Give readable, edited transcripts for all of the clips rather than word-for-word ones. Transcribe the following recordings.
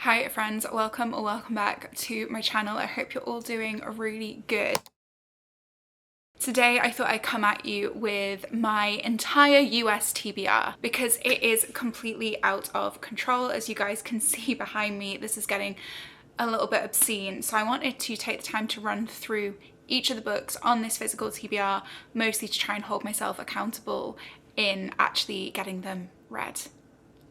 Hi friends, welcome or welcome back to my channel. I hope you're all doing really good. Today I thought I'd come at you with my entire US TBR because it is completely out of control. As you guys can see behind me, this is getting a little bit obscene. So I wanted to take the time to run through each of the books on this physical TBR, mostly to try and hold myself accountable in actually getting them read.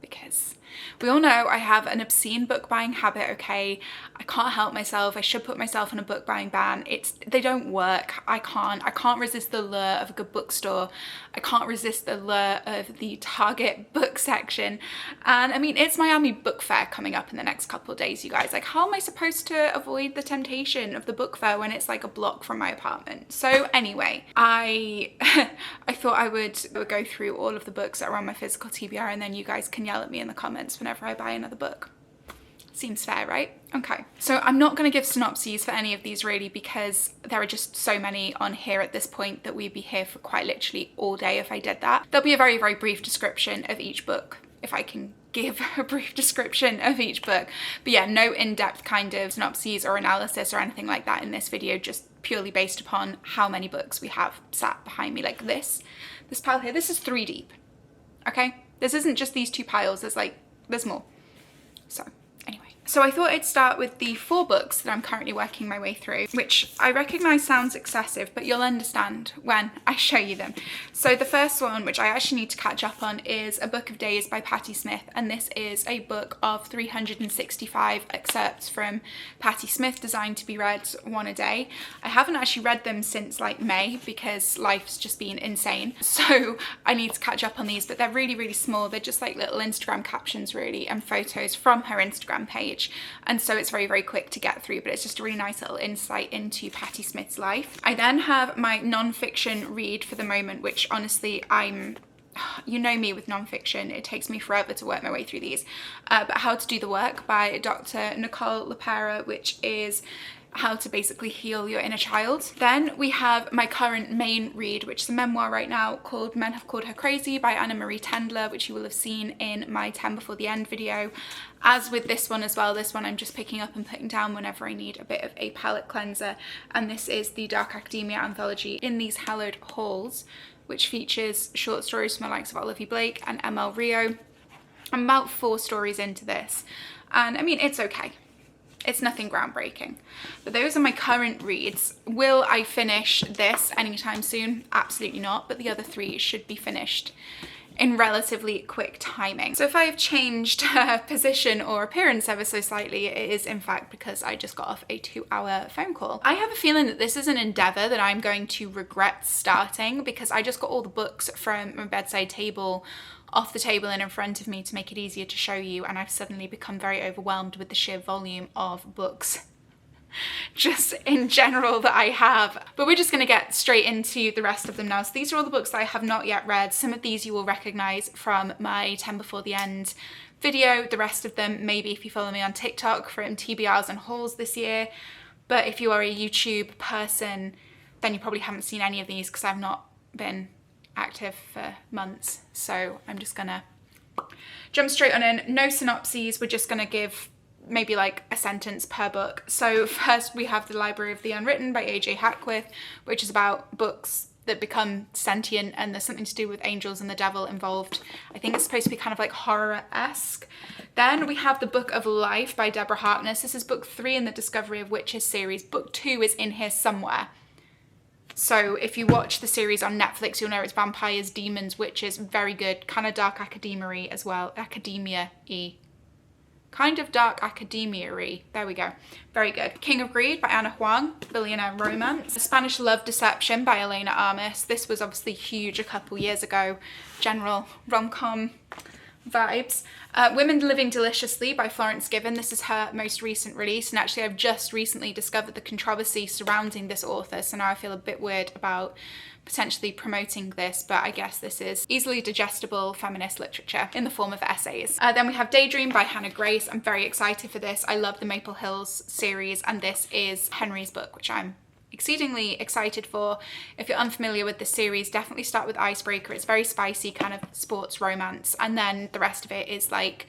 Because we all know I have an obscene book buying habit, okay? I can't help myself. I should put myself on a book buying ban. They don't work. I can't resist the lure of a good bookstore. I can't resist the lure of the Target book section. And I mean, it's Miami Book Fair coming up in the next couple of days, you guys. Like, how am I supposed to avoid the temptation of the book fair when it's like a block from my apartment? So anyway, I thought I would go through all of the books that are on my physical TBR, and then you guys can yell at me in the comments whenever I buy another book. Seems fair, right? Okay, so I'm not going to give synopses for any of these really, because there are just so many on here at this point that we'd be here for quite literally all day if I did that. There'll be a very, very brief description of each book, if I can give a brief description of each book. But yeah, no in-depth kind of synopses or analysis or anything like that in this video, just purely based upon how many books we have sat behind me. Like this pile here, this is 3 deep, okay? This isn't just these 2 piles, there's more. So anyway, so I thought I'd start with the 4 books that I'm currently working my way through, which I recognize sounds excessive, but you'll understand when I show you them. So the first one, which I actually need to catch up on, is A Book of Days by Patti Smith, and this is a book of 365 excerpts from Patti Smith designed to be read one a day. I haven't actually read them since like May because life's just been insane, so I need to catch up on these, but they're really, really small. They're just like little Instagram captions really, and photos from her Instagram page, and so it's very, very quick to get through, but it's just a really nice little insight into Patti Smith's life. I then have my non-fiction read for the moment, which honestly you know me with non-fiction, it takes me forever to work my way through these, but How to Do the Work by Dr. Nicole LePera, which is how to basically heal your inner child. Then we have my current main read, which is a memoir right now called Men Have Called Her Crazy by Anna Marie Tendler, which you will have seen in my 10 Before the End video. As with this one as well, this one I'm just picking up and putting down whenever I need a bit of a palate cleanser, and this is the Dark Academia anthology In These Hallowed Halls, which features short stories from the likes of Olivia Blake and ML Rio. I'm about 4 stories into this, and I mean, it's okay. It's nothing groundbreaking, but those are my current reads. Will I finish this anytime soon? Absolutely not, but the other 3 should be finished in relatively quick timing. So if I have changed position or appearance ever so slightly, it is in fact because I just got off a 2-hour phone call. I have a feeling that this is an endeavor that I'm going to regret starting, because I just got all the books from my bedside table off the table and in front of me to make it easier to show you, and I've suddenly become very overwhelmed with the sheer volume of books just in general that I have. But we're just going to get straight into the rest of them now. So these are all the books that I have not yet read. Some of these you will recognize from my 10 Before the End video. The rest of them, maybe if you follow me on TikTok, from TBRs and hauls this year. But if you are a YouTube person, then you probably haven't seen any of these, because I've not been active for months. So I'm just gonna jump straight on in. No synopses, we're just gonna give maybe like a sentence per book. So first we have The Library of the Unwritten by A.J. Hackworth, which is about books that become sentient, and there's something to do with angels and the devil involved. I think it's supposed to be kind of like horror-esque. Then we have The Book of Life by Deborah Harkness. This is book 3 in the Discovery of Witches series. Book 2 is in here somewhere. So if you watch the series on Netflix, you'll know it's vampires, demons, witches, very good. Kind of dark academia-y as well. Academia-y. Kind of dark academia-y. There we go. Very good. King of Greed by Anna Huang, billionaire romance. Spanish Love Deception by Elena Armas. This was obviously huge a couple years ago. General rom-com vibes. Women Living Deliciously by Florence Given. This is her most recent release, and actually I've just recently discovered the controversy surrounding this author, so now I feel a bit weird about potentially promoting this, but I guess this is easily digestible feminist literature in the form of essays. Then we have Daydream by Hannah Grace. I'm very excited for this. I love the Maple Hills series, and this is Henry's book, which I'm exceedingly excited for. If you're unfamiliar with this series, definitely start with Icebreaker. It's very spicy, kind of sports romance, and then the rest of it is like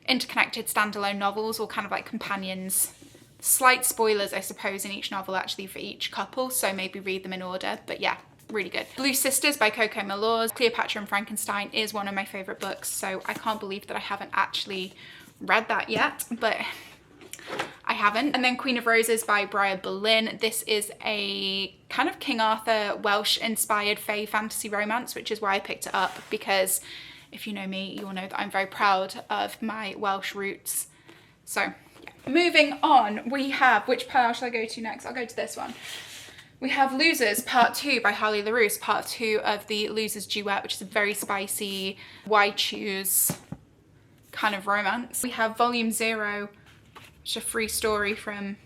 interconnected standalone novels, or kind of like companions. Slight spoilers, I suppose, in each novel actually for each couple, so maybe read them in order, but yeah, really good. Blue Sisters by Coco Malors. Cleopatra and Frankenstein is one of my favourite books, so I can't believe that I haven't actually read that yet, but I haven't. And then Queen of Roses by Briar Boleyn. This is a kind of King Arthur Welsh inspired fae fantasy romance, which is why I picked it up, because if you know me, you'll know that I'm very proud of my Welsh roots. So yeah. Moving on, we have, which pile shall I go to next? I'll go to this one. We have Losers Part 2 by Harley LaRousse, part 2 of the Losers Duet, which is a very spicy, why choose kind of romance. We have Volume 0, which is a free story from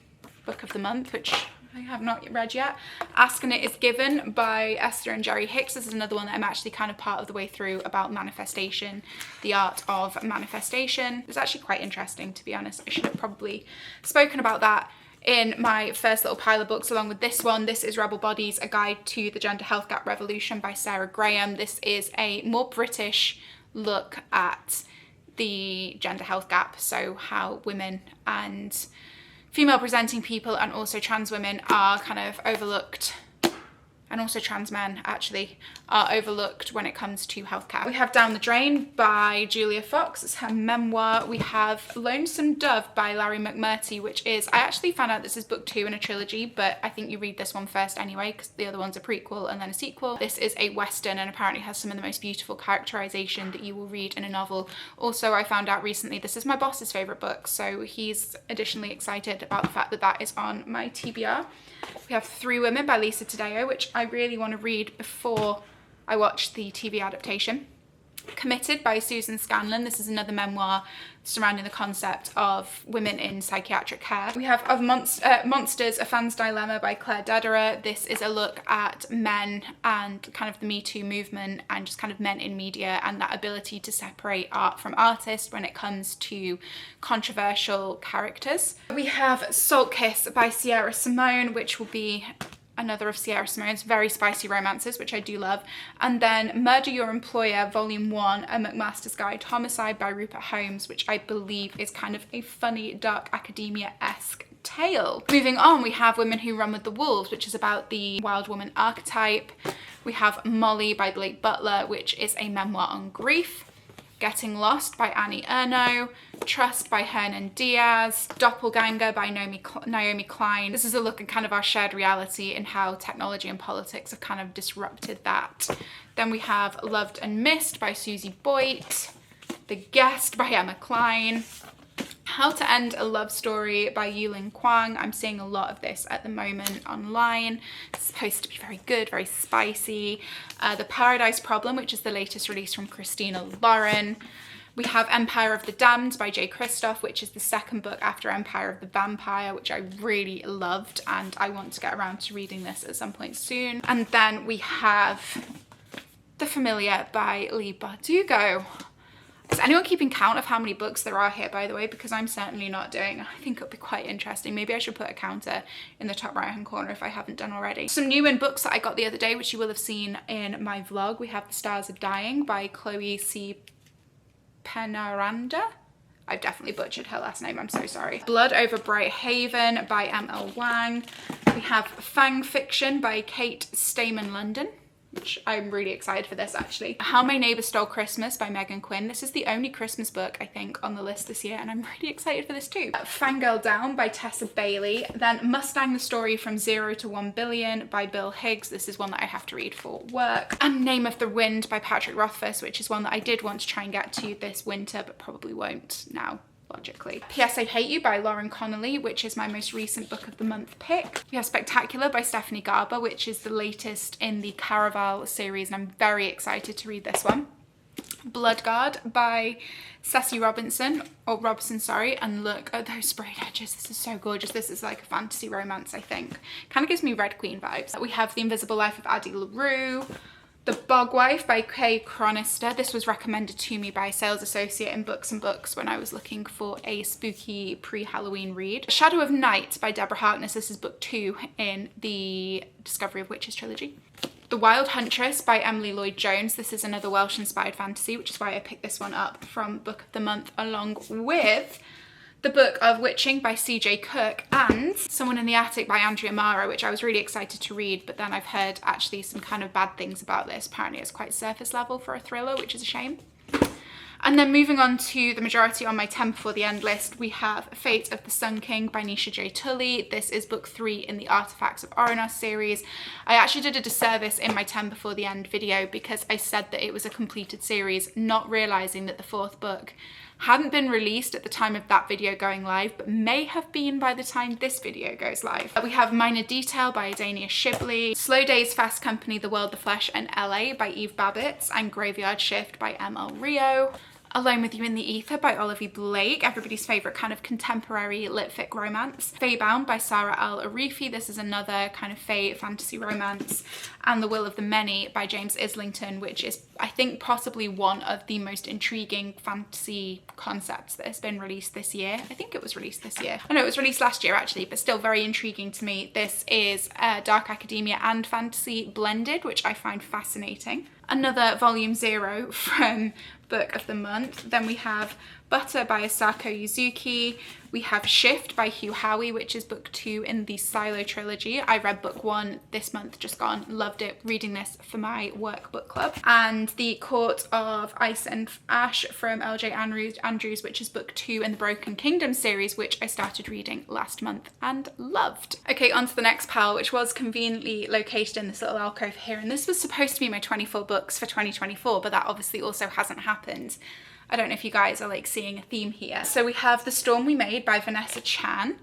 Book of the Month, which I have not read yet. Ask and It Is Given by Esther and Jerry Hicks. This is another one that I'm actually kind of part of the way through, about manifestation, the art of manifestation. It's actually quite interesting, to be honest. I should have probably spoken about that in my first little pile of books along with this one. This is Rebel Bodies, A Guide to the Gender Health Gap Revolution by Sarah Graham. This is a more British look at the gender health gap, so how women and female presenting people and also trans women are kind of overlooked, and also trans men actually are overlooked when it comes to healthcare. We have Down the Drain by Julia Fox. It's her memoir. We have Lonesome Dove by Larry McMurtry, which is, I actually found out this is book 2 in a trilogy, but I think you read this one first anyway, because the other one's a prequel and then a sequel. This is a Western and apparently has some of the most beautiful characterization that you will read in a novel. Also, I found out recently this is my boss's favorite book, so he's additionally excited about the fact that that is on my TBR. We have Three Women by Lisa Taddeo, which I really want to read before I watch the TV adaptation. Committed by Susan Scanlon. This is another memoir surrounding the concept of women in psychiatric care. We have Monsters, A Fan's Dilemma by Claire Dederer. This is a look at men and kind of the Me Too movement and just kind of men in media and that ability to separate art from artists when it comes to controversial characters. We have Salt Kiss by Sierra Simone, which will be another of Sierra Simone's very spicy romances, which I do love. And then Murder Your Employer, Volume 1, A McMaster's Guide to Homicide by Rupert Holmes, which I believe is kind of a funny, dark academia-esque tale. Moving on, we have Women Who Run With the Wolves, which is about the wild woman archetype. We have Molly by Blake Butler, which is a memoir on grief. Getting Lost by Annie Ernaux, Trust by Hernan Diaz, Doppelganger by Naomi Klein. This is a look at kind of our shared reality and how technology and politics have kind of disrupted that. Then we have Loved and Missed by Susie Boyd, The Guest by Emma Klein, How to End a Love Story by Yulin Kwang. I'm seeing a lot of this at the moment online. It's supposed to be very good, very spicy. The Paradise Problem, which is the latest release from Christina Lauren. We have Empire of the Damned by Jay Kristoff, which is the second book after Empire of the Vampire, which I really loved, and I want to get around to reading this at some point soon. And then we have The Familiar by Leigh Bardugo. Is anyone keeping count of how many books there are here, by the way? Because I'm certainly not doing. I think it'll be quite interesting. Maybe I should put a counter in the top right hand corner if I haven't done already. Some new in books that I got the other day, which you will have seen in my vlog. We have The Stars Are Dying by Chloe C. Penaranda. I've definitely butchered her last name, I'm so sorry. Blood Over Bright Haven by M.L. Wang. We have Fang Fiction by Kate Stamen London, which I'm really excited for this actually. How My Neighbor Stole Christmas by Megan Quinn. This is the only Christmas book I think on the list this year, and I'm really excited for this too. Fangirl Down by Tessa Bailey. Then Mustang the Story from 0 to 1 Billion by Bill Higgs. This is one that I have to read for work. And Name of the Wind by Patrick Rothfuss, which is one that I did want to try and get to this winter, but probably won't now, logically. P.S. I Hate You by Lauren Connolly, which is my most recent book of the month pick. We have Spectacular by Stephanie Garber, which is the latest in the Caraval series, and I'm very excited to read this one. Bloodguard by Ceci Robinson, and look at those sprayed edges. This is so gorgeous. This is like a fantasy romance, I think. Kind of gives me Red Queen vibes. We have The Invisible Life of Addie LaRue, The Bog Wife by Kay Chronister. This was recommended to me by a sales associate in Books and Books when I was looking for a spooky pre-Halloween read. Shadow of Night by Deborah Harkness. This is book 2 in the Discovery of Witches trilogy. The Wild Huntress by Emily Lloyd-Jones. This is another Welsh-inspired fantasy, which is why I picked this one up from Book of the Month, along with The Book of Witching by C.J. Cook and Someone in the Attic by Andrea Mara, which I was really excited to read, but then I've heard actually some kind of bad things about this. Apparently it's quite surface level for a thriller, which is a shame. And then moving on to the majority on my 10 Before the End list, we have Fate of the Sun King by Nisha J. Tully. This is book 3 in the Artifacts of Oranos series. I actually did a disservice in my 10 Before the End video because I said that it was a completed series, not realising that the 4th book hadn't been released at the time of that video going live, but may have been by the time this video goes live. We have Minor Detail by Adania Shibley, Slow Days, Fast Company, The World, the Flesh and LA by Eve Babbitts, and Graveyard Shift by M.L. Rio. Alone with You in the Ether by Olivia Blake, everybody's favourite kind of contemporary lit-fic romance. Feybound by Sarah Al Arifi, this is another kind of fae fantasy romance. And The Will of the Many by James Islington, which is, I think, possibly one of the most intriguing fantasy concepts that has been released this year. I think it was released this year. I know it was released last year actually, but still very intriguing to me. This is dark academia and fantasy blended, which I find fascinating. Another volume 0 from Book of the Month. Then we have Butter by Asako Yuzuki. We have Shift by Hugh Howey, which is book 2 in the Silo trilogy. I read book 1 this month just gone, loved it, reading this for my work book club. And The Court of Ice and Ash from L.J. Andrews, which is book 2 in the Broken Kingdom series, which I started reading last month and loved. Okay, on to the next pile, which was conveniently located in this little alcove here. And this was supposed to be my 24 books for 2024, but that obviously also hasn't happened. I don't know if you guys are like seeing a theme here. So we have The Storm We Made by Vanessa Chan.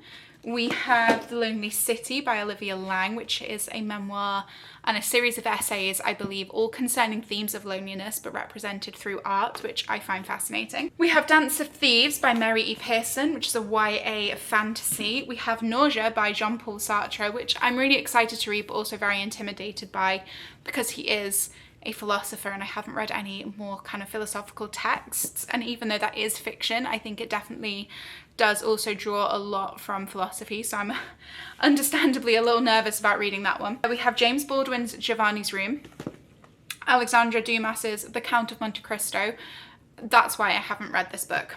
We have The Lonely City by Olivia Lang, which is a memoir and a series of essays, I believe, all concerning themes of loneliness, but represented through art, which I find fascinating. We have Dance of Thieves by Mary E. Pearson, which is a YA fantasy. We have Nausea by Jean-Paul Sartre, which I'm really excited to read, but also very intimidated by, because he is a philosopher and I haven't read any more kind of philosophical texts. And even though that is fiction, I think it definitely does also draw a lot from philosophy. So I'm understandably a little nervous about reading that one. We have James Baldwin's Giovanni's Room, Alexandra Dumas's The Count of Monte Cristo. That's why I haven't read this book.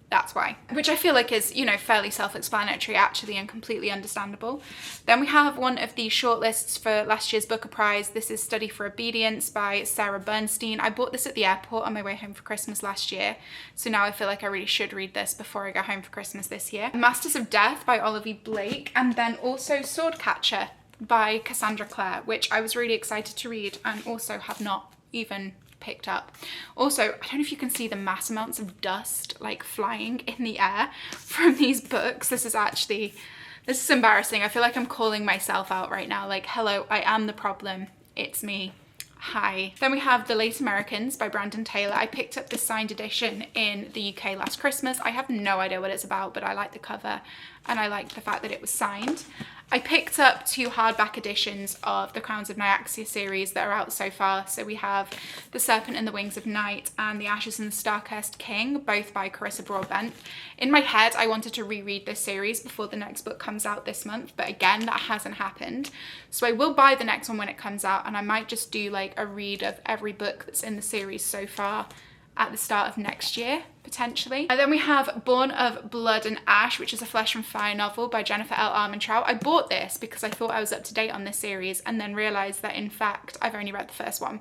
That's why. Which I feel like is, you know, fairly self-explanatory actually and completely understandable. Then we have one of the shortlists for last year's Booker Prize. This is Study for Obedience by Sarah Bernstein. I bought this at the airport on my way home for Christmas last year. So now I feel like I really should read this before I go home for Christmas this year. Masters of Death by Olivia Blake. And then also Swordcatcher by Cassandra Clare, which I was really excited to read and also have not even picked up. Also, I don't know if you can see the mass amounts of dust like flying in the air from these books. This is embarrassing. I feel like I'm calling myself out right now, like, hello, I am the problem, it's me. Hi. Then we have The Late Americans by Brandon Taylor. I picked up this signed edition in the UK last Christmas. I have no idea what it's about, but I like the cover and I like the fact that it was signed. I picked up 2 hardback editions of the Crowns of Nyaxia series that are out so far. So we have The Serpent and the Wings of Night and The Ashes and the Starcursed King, both by Carissa Broadbent. In my head, I wanted to reread this series before the next book comes out this month, but again, that hasn't happened. So I will buy the next one when it comes out, and I might just do like a read of every book that's in the series so far at the start of next year, potentially. And then we have Born of Blood and Ash, which is a Flesh and Fire novel by Jennifer L. Armentrout. I bought this because I thought I was up to date on this series and then realised that in fact I've only read the first one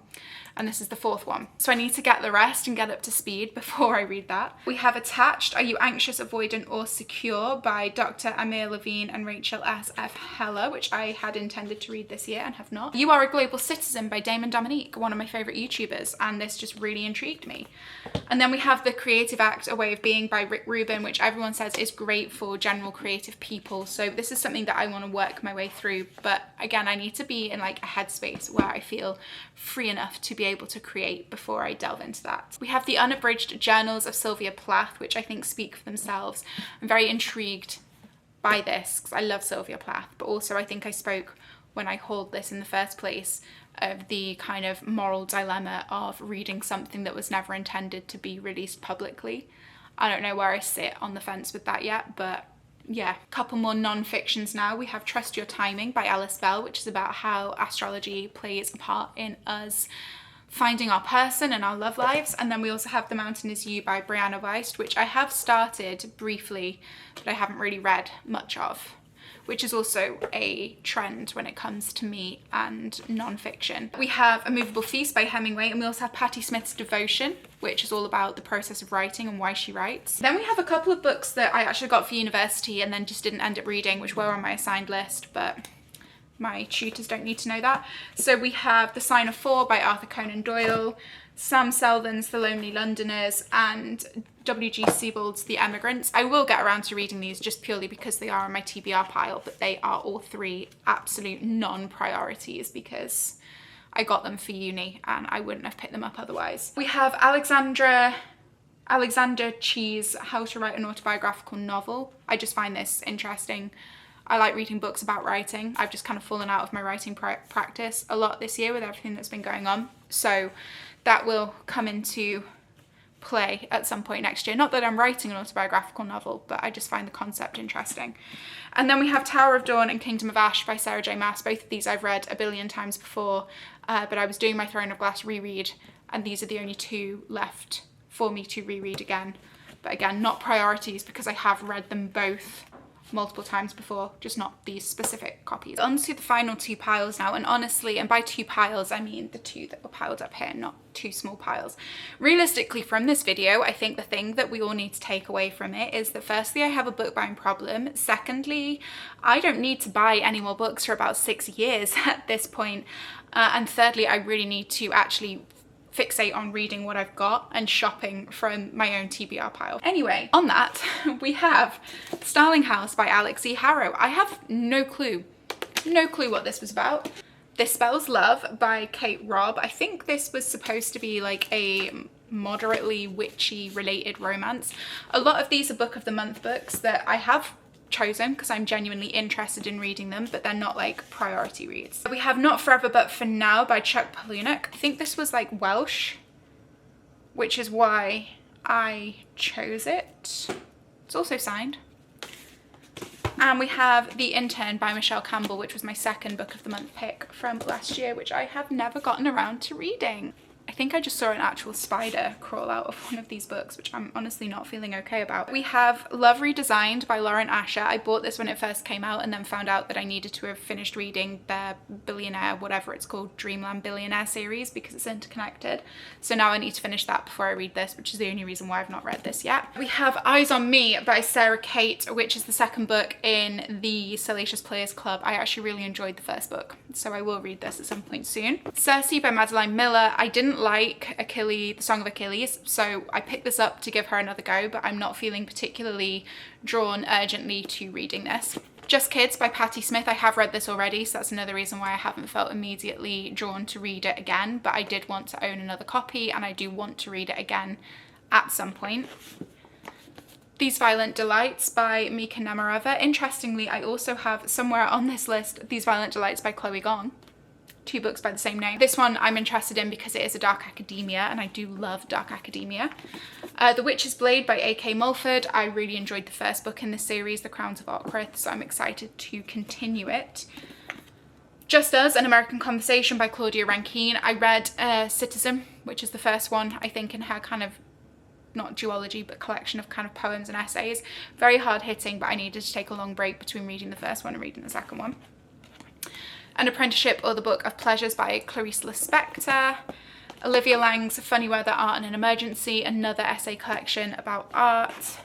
and this is the 4th one. So I need to get the rest and get up to speed before I read that. We have Attached, Are You Anxious, Avoidant or Secure by Dr. Amir Levine and Rachel S.F. Heller, which I had intended to read this year and have not. You Are a Global Citizen by Damon Dominique, one of my favourite YouTubers, and this just really intrigued me. And then we have The Creative Act, A Way of Being by Rick Rubin, which everyone says is great for general creative people. So this is something that I want to work my way through. But again, I need to be in like a headspace where I feel free enough to be able to create before I delve into that. We have The Unabridged Journals of Sylvia Plath, which I think speak for themselves. I'm very intrigued by this because I love Sylvia Plath, but also I think I spoke when I hauled this in the first place of the kind of moral dilemma of reading something that was never intended to be released publicly. I don't know where I sit on the fence with that yet, but yeah, a couple more non-fictions now. We have Trust Your Timing by Alice Bell, which is about how astrology plays a part in us finding our person and our love lives. And then we also have The Mountain Is You by Brianna Wiest, which I have started briefly, but I haven't really read much of, which is also a trend when it comes to me and non-fiction. We have A Movable Feast by Hemingway, and we also have Patti Smith's Devotion, which is all about the process of writing and why she writes. Then we have a couple of books that I actually got for university and then just didn't end up reading, which were on my assigned list, but my tutors don't need to know that. So we have The Sign of Four by Arthur Conan Doyle, Sam Selvon's The Lonely Londoners, and W.G. Sebald's The Emigrants. I will get around to reading these just purely because they are on my TBR pile, but they are all three absolute non-priorities because I got them for uni and I wouldn't have picked them up otherwise. We have Alexander Chee's How to Write an Autobiographical Novel. I just find this interesting. I like reading books about writing. I've just kind of fallen out of my writing practice a lot this year with everything that's been going on. So that will come into play at some point next year. Not that I'm writing an autobiographical novel, but I just find the concept interesting. And then we have Tower of Dawn and Kingdom of Ash by Sarah J Maas. Both of these I've read a billion times before, but I was doing my Throne of Glass reread, and these are the only two left for me to reread again. But again, not priorities because I have read them both multiple times before, just not these specific copies. On to the final two piles now, and honestly, and by two piles I mean the two that were piled up here, not two small piles. Realistically, from this video, I think the thing that we all need to take away from it is that firstly, I have a book buying problem. Secondly, I don't need to buy any more books for about 6 years at this point. And thirdly, I really need to actually fixate on reading what I've got and shopping from my own TBR pile. Anyway, on that, we have Starling House by Alex E. Harrow. I have no clue what this was about. This Spells Love by Kate Robb. I think this was supposed to be like a moderately witchy related romance. A lot of these are book of the month books that I have chosen because I'm genuinely interested in reading them, but they're not like priority reads. We have Not Forever But For Now by Chuck Palahniuk. I think this was like Welsh, which is why I chose it. It's also signed. And we have The Intern by Michelle Campbell, which was my second book of the month pick from last year, which I have never gotten around to reading. I think I just saw an actual spider crawl out of one of these books, which I'm honestly not feeling okay about. We have Love Redesigned by Lauren Asher. I bought this when it first came out and then found out that I needed to have finished reading their billionaire, whatever it's called, Dreamland Billionaire series because it's interconnected. So now I need to finish that before I read this, which is the only reason why I've not read this yet. We have Eyes on Me by Sarah Kate, which is the second book in the Salacious Players Club. I actually really enjoyed the first book, so I will read this at some point soon. Circe by Madeline Miller. I didn't like Achilles, the Song of Achilles, so I picked this up to give her another go, but I'm not feeling particularly drawn urgently to reading this. Just Kids by Patti Smith. I have read this already, so that's another reason why I haven't felt immediately drawn to read it again, but I did want to own another copy and I do want to read it again at some point. These Violent Delights by Mika Namarova. Interestingly, I also have somewhere on this list These Violent Delights by Chloe Gong. Two books by the same name. This one I'm interested in because it is a dark academia and I do love dark academia. The Witch's Blade by A.K. Mulford. I really enjoyed the first book in this series, The Crowns of Ockrith, so I'm excited to continue it. Just Us, An American Conversation by Claudia Rankine. I read Citizen, which is the first one, I think, in her kind of, not duology, but collection of kind of poems and essays. Very hard hitting, but I needed to take a long break between reading the first one and reading the second one. An Apprenticeship or the Book of Pleasures by Clarice Lispector. Olivia Lang's Funny Weather, Art in an Emergency, another essay collection about art.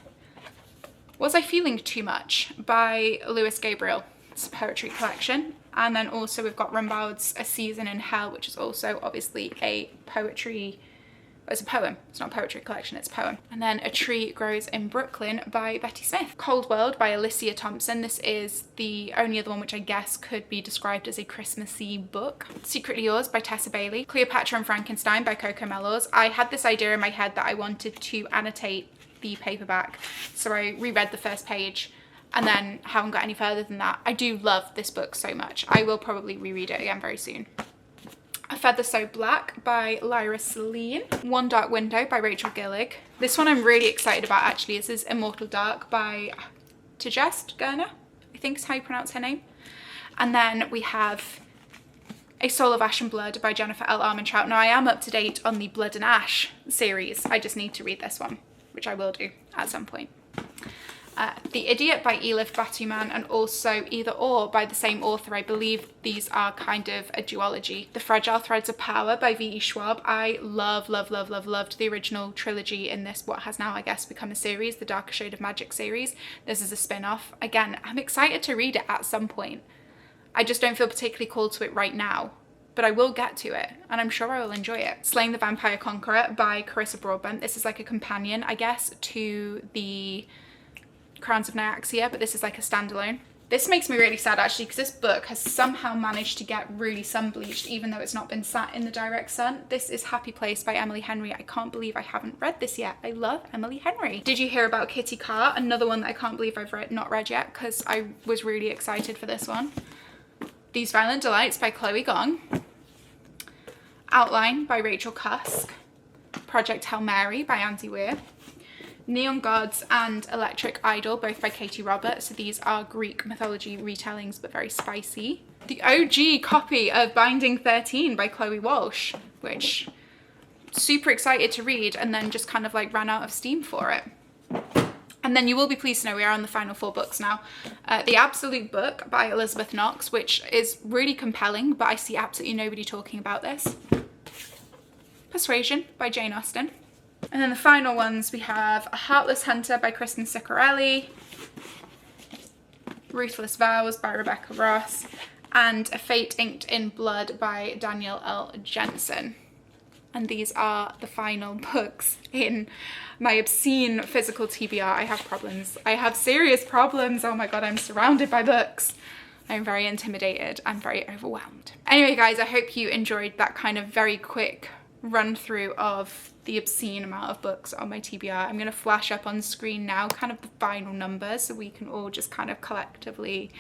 Was I Feeling Too Much by Lewis Gabriel. It's a poetry collection. And then also we've got Rimbaud's A Season in Hell, which is also obviously a poetry. It's a poem. It's not a poetry collection, it's a poem. And then A Tree Grows in Brooklyn by Betty Smith. Cold World by Alicia Thompson. This is the only other one which I guess could be described as a Christmassy book. Secretly Yours by Tessa Bailey. Cleopatra and Frankenstein by Coco Mellows. I had this idea in my head that I wanted to annotate the paperback, so I reread the first page and then haven't got any further than that. I do love this book so much. I will probably reread it again very soon. A Feather So Black by Lyra Celine. One Dark Window by Rachel Gillig. This one I'm really excited about actually. This is Immortal Dark by Tigest Gurner, I think is how you pronounce her name. And then we have A Soul of Ash and Blood by Jennifer L. Armentrout. Now I am up to date on the Blood and Ash series. I just need to read this one, which I will do at some point. The Idiot by Elif Batuman, and also Either Or by the same author. I believe these are kind of a duology. The Fragile Threads of Power by V.E. Schwab. I loved the original trilogy in this, what has now, I guess, become a series, the Darker Shade of Magic series. This is a spin-off. Again, I'm excited to read it at some point. I just don't feel particularly called to it right now, but I will get to it, and I'm sure I will enjoy it. Slaying the Vampire Conqueror by Carissa Broadbent. This is like a companion, I guess, to the Crowns of Nyaxia, but this is like a standalone. This makes me really sad actually, because this book has somehow managed to get really sun bleached, even though it's not been sat in the direct sun. This is Happy Place by Emily Henry. I can't believe I haven't read this yet. I love Emily Henry. Did you hear about Kitty Carr? Another one that I can't believe I've not read yet, because I was really excited for this one. These Violent Delights by Chloe Gong. Outline by Rachel Cusk. Project Hail Mary by Andy Weir. Neon Gods and Electric Idol, both by Katie Roberts. So these are Greek mythology retellings, but very spicy. The OG copy of Binding 13 by Chloe Walsh, which super excited to read, and then just kind of like ran out of steam for it. And then you will be pleased to know we are on the final 4 books now. The Absolute Book by Elizabeth Knox, which is really compelling, but I see absolutely nobody talking about this. Persuasion by Jane Austen. And then the final ones, we have A Heartless Hunter by Kristen Ciccarelli, Ruthless Vows by Rebecca Ross, and A Fate Inked in Blood by Danielle L. Jensen. And these are the final books in my obscene physical TBR. I have problems. I have serious problems. Oh my God, I'm surrounded by books. I'm very intimidated and very overwhelmed. Anyway, guys, I hope you enjoyed that kind of very quick run through of the obscene amount of books on my TBR. I'm going to flash up on screen now kind of the final numbers so we can all just kind of collectively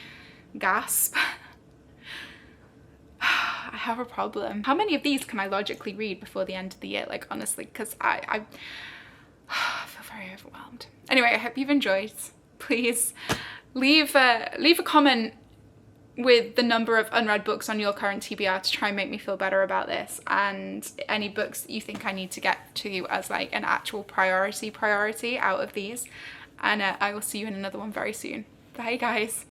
gasp. I have a problem. How many of these can I logically read before the end of the year? Like, honestly, because I feel very overwhelmed. Anyway, I hope you've enjoyed. Please leave a comment with the number of unread books on your current TBR to try and make me feel better about this, and any books that you think I need to get to as like an actual priority out of these. And I will see you in another one very soon. Bye guys.